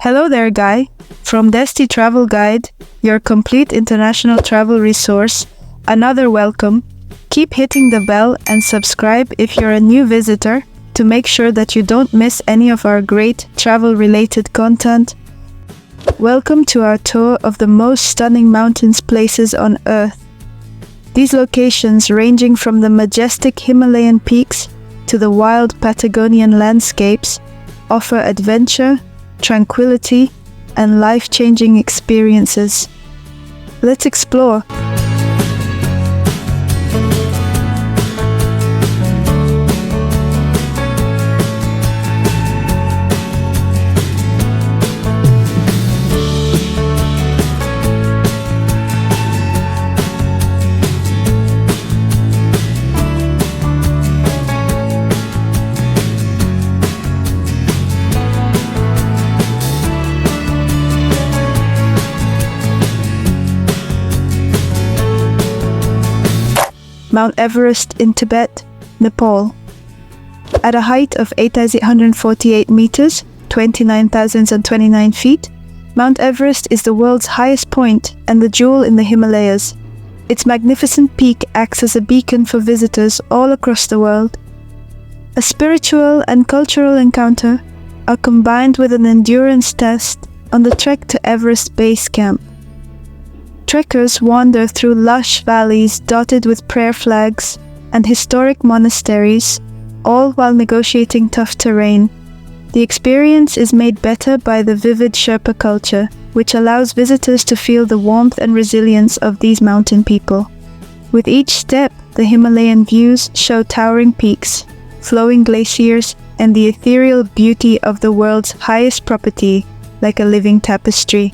Hello there, Guy. From Desti Travel Guide, your complete international travel resource, another welcome. Keep hitting the bell and subscribe if you're a new visitor to make sure that you don't miss any of our great travel-related content. Welcome to our tour of the most stunning mountains places on Earth. These locations, ranging from the majestic Himalayan peaks to the wild Patagonian landscapes, offer adventure, tranquility, and life-changing experiences. Let's explore. Mount Everest in Tibet, Nepal. At a height of 8,848 meters, 29,029 feet, Mount Everest is the world's highest point and the jewel in the Himalayas. Its magnificent peak acts as a beacon for visitors all across the world. A spiritual and cultural encounter are combined with an endurance test on the trek to Everest Base Camp. Trekkers wander through lush valleys dotted with prayer flags and historic monasteries, all while negotiating tough terrain. The experience is made better by the vivid Sherpa culture, which allows visitors to feel the warmth and resilience of these mountain people. With each step, the Himalayan views show towering peaks, flowing glaciers, and the ethereal beauty of the world's highest property, like a living tapestry.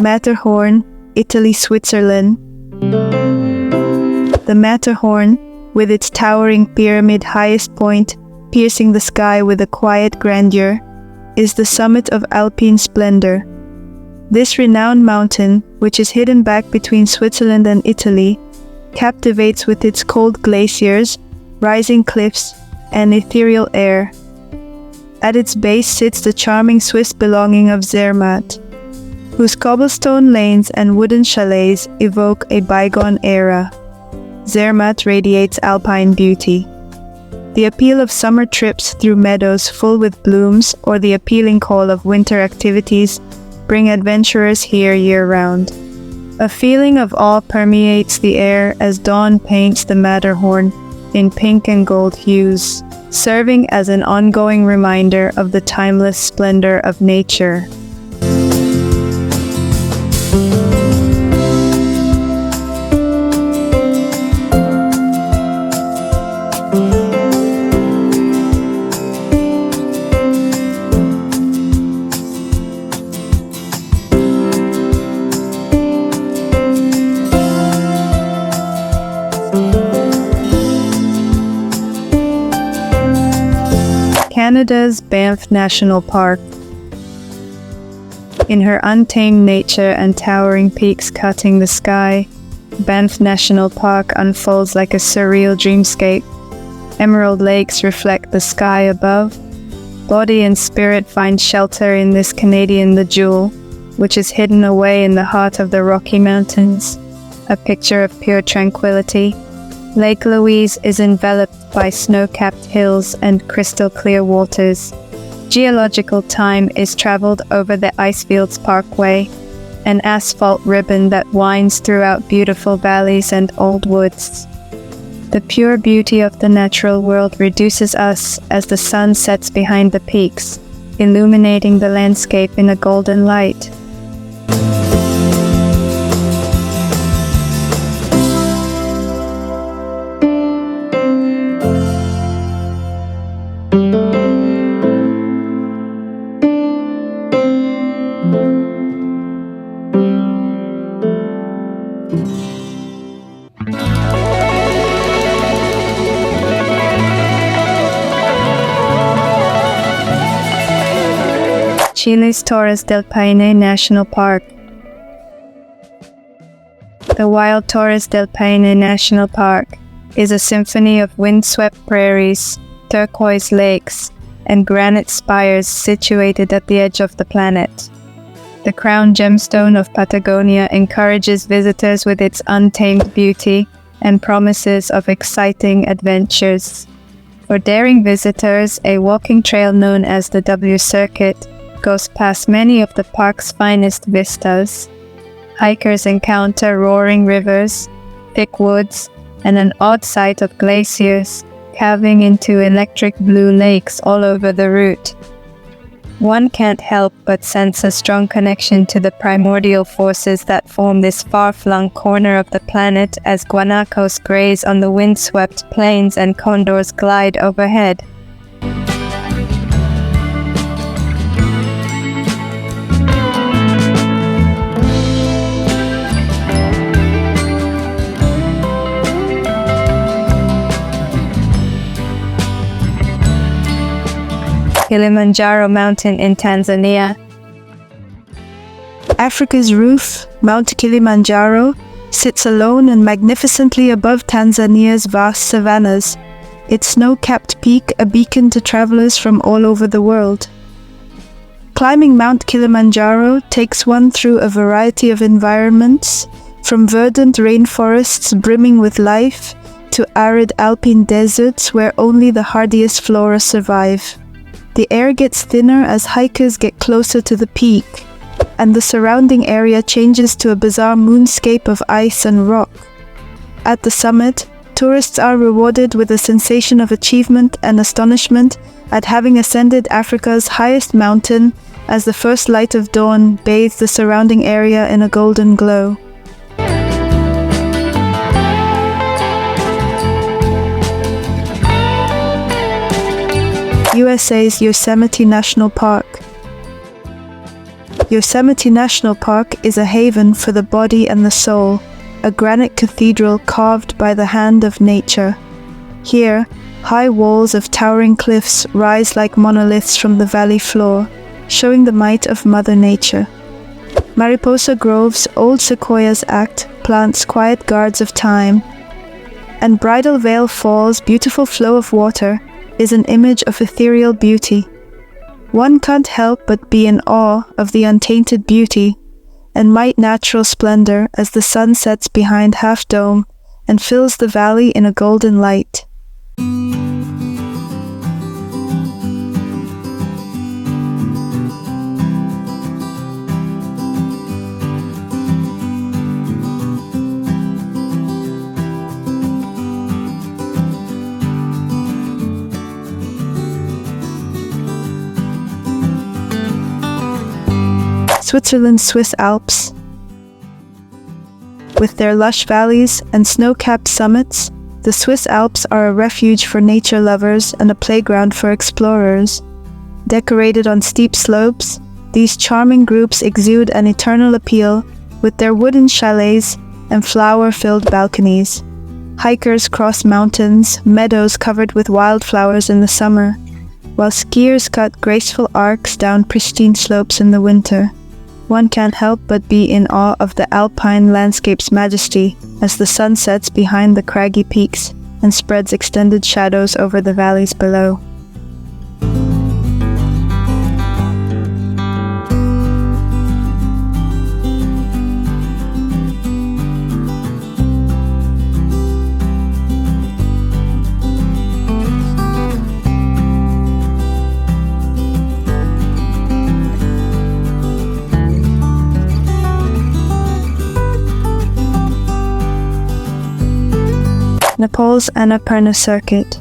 Matterhorn, Italy, Switzerland. The Matterhorn, with its towering pyramid highest point piercing the sky with a quiet grandeur, is the summit of alpine splendor. This renowned mountain, which is hidden back between Switzerland and Italy, captivates with its cold glaciers, rising cliffs, and ethereal air. At its base sits the charming Swiss belonging of Zermatt, whose cobblestone lanes and wooden chalets evoke a bygone era. Zermatt radiates alpine beauty. The appeal of summer trips through meadows full with blooms or the appealing call of winter activities bring adventurers here year-round. A feeling of awe permeates the air as dawn paints the Matterhorn in pink and gold hues, serving as an ongoing reminder of the timeless splendor of nature. Canada's Banff National Park. In her untamed nature and towering peaks cutting the sky, Banff National Park unfolds like a surreal dreamscape. Emerald lakes reflect the sky above. Body and spirit find shelter in this Canadian the Jewel, which is hidden away in the heart of the Rocky Mountains, a picture of pure tranquility. Lake Louise is enveloped by snow-capped hills and crystal-clear waters. Geological time is traveled over the Icefields Parkway, an asphalt ribbon that winds throughout beautiful valleys and old woods. The pure beauty of the natural world reduces us as the sun sets behind the peaks, illuminating the landscape in a golden light. Chile's Torres del Paine National Park. The wild Torres del Paine National Park is a symphony of windswept prairies, turquoise lakes, and granite spires situated at the edge of the planet. The crown gemstone of Patagonia encourages visitors with its untamed beauty and promises of exciting adventures. For daring visitors, a walking trail known as the W Circuit goes past many of the park's finest vistas. Hikers encounter roaring rivers, thick woods, and an odd sight of glaciers calving into electric blue lakes all over the route. One can't help but sense a strong connection to the primordial forces that form this far-flung corner of the planet as guanacos graze on the windswept plains and condors glide overhead. Kilimanjaro mountain in Tanzania. Africa's roof, Mount Kilimanjaro, sits alone and magnificently above Tanzania's vast savannas, its snow-capped peak a beacon to travelers from all over the world. Climbing Mount Kilimanjaro takes one through a variety of environments, from verdant rainforests brimming with life to arid alpine deserts where only the hardiest flora survive. The air gets thinner as hikers get closer to the peak, and the surrounding area changes to a bizarre moonscape of ice and rock. At the summit, tourists are rewarded with a sensation of achievement and astonishment at having ascended Africa's highest mountain as the first light of dawn bathes the surrounding area in a golden glow. USA's Yosemite National Park. Yosemite National Park is a haven for the body and the soul, a granite cathedral carved by the hand of nature. Here, high walls of towering cliffs rise like monoliths from the valley floor, showing the might of Mother Nature. Mariposa groves, old sequoias act, plants quiet guards of time, and Bridal Veil Falls' beautiful flow of water is an image of ethereal beauty. One can't help but be in awe of the untainted beauty and might natural splendor as the sun sets behind Half Dome and fills the valley in a golden light. Switzerland's Swiss Alps. With their lush valleys and snow-capped summits, the Swiss Alps are a refuge for nature lovers and a playground for explorers. Decorated on steep slopes, these charming groups exude an eternal appeal with their wooden chalets and flower-filled balconies. Hikers cross mountains, meadows covered with wildflowers in the summer, while skiers cut graceful arcs down pristine slopes in the winter. One can't help but be in awe of the alpine landscape's majesty as the sun sets behind the craggy peaks and spreads extended shadows over the valleys below. Nepal's Annapurna Circuit.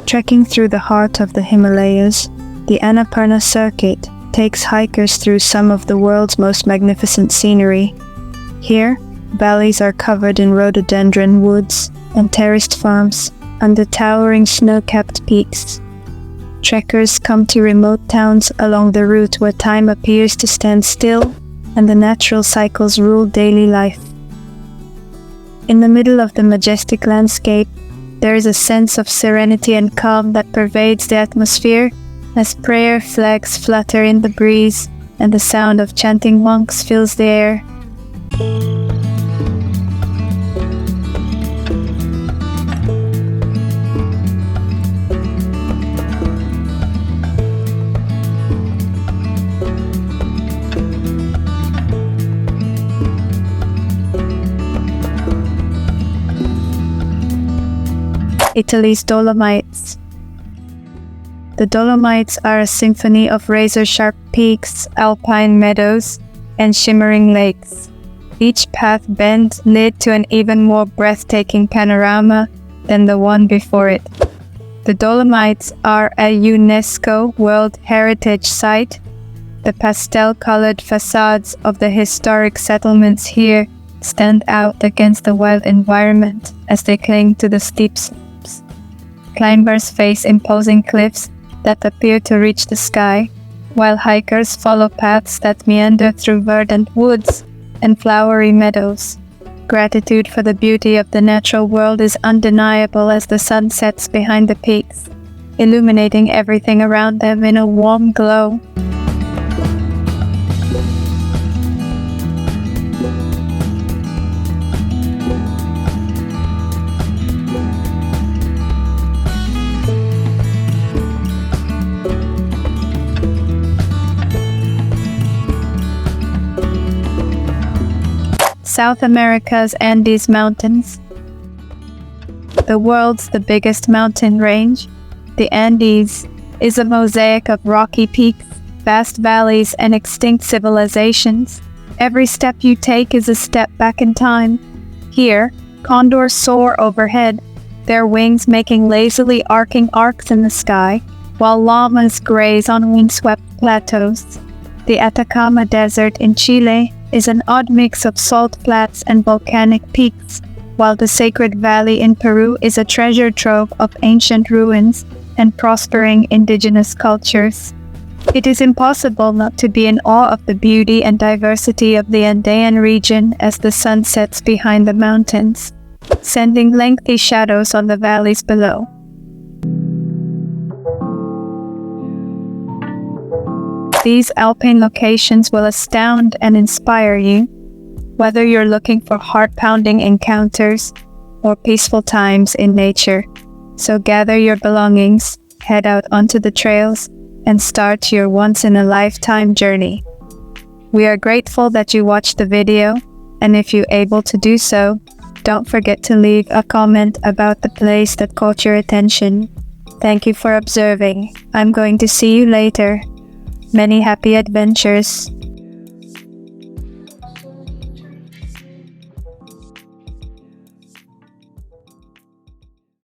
Trekking through the heart of the Himalayas, the Annapurna Circuit takes hikers through some of the world's most magnificent scenery. Here, valleys are covered in rhododendron woods and terraced farms under towering snow-capped peaks. Trekkers come to remote towns along the route where time appears to stand still and the natural cycles rule daily life. In the middle of the majestic landscape, there is a sense of serenity and calm that pervades the atmosphere as prayer flags flutter in the breeze and the sound of chanting monks fills the air. Italy's Dolomites. The Dolomites are a symphony of razor-sharp peaks, alpine meadows, and shimmering lakes. Each path bends lead to an even more breathtaking panorama than the one before it. The Dolomites are a UNESCO World Heritage Site. The pastel-colored facades of the historic settlements here stand out against the wild environment as they cling to the steep slopes. Climbers face imposing cliffs that appear to reach the sky, while hikers follow paths that meander through verdant woods and flowery meadows. Gratitude for the beauty of the natural world is undeniable as the sun sets behind the peaks, illuminating everything around them in a warm glow. South America's Andes Mountains. The world's biggest mountain range, the Andes, is a mosaic of rocky peaks, vast valleys, and extinct civilizations. Every step you take is a step back in time. Here, condors soar overhead, their wings making lazily arcing arcs in the sky, while llamas graze on windswept plateaus. The Atacama Desert in Chile is an odd mix of salt flats and volcanic peaks, while the Sacred Valley in Peru is a treasure trove of ancient ruins and prospering indigenous cultures. It is impossible not to be in awe of the beauty and diversity of the Andean region as the sun sets behind the mountains, sending lengthy shadows on the valleys below. These alpine locations will astound and inspire you, whether you're looking for heart-pounding encounters or peaceful times in nature. So gather your belongings, head out onto the trails, and start your once-in-a-lifetime journey. We are grateful that you watched the video, and if you're able to do so, don't forget to leave a comment about the place that caught your attention. Thank you for observing. I'm going to see you later. Many happy adventures.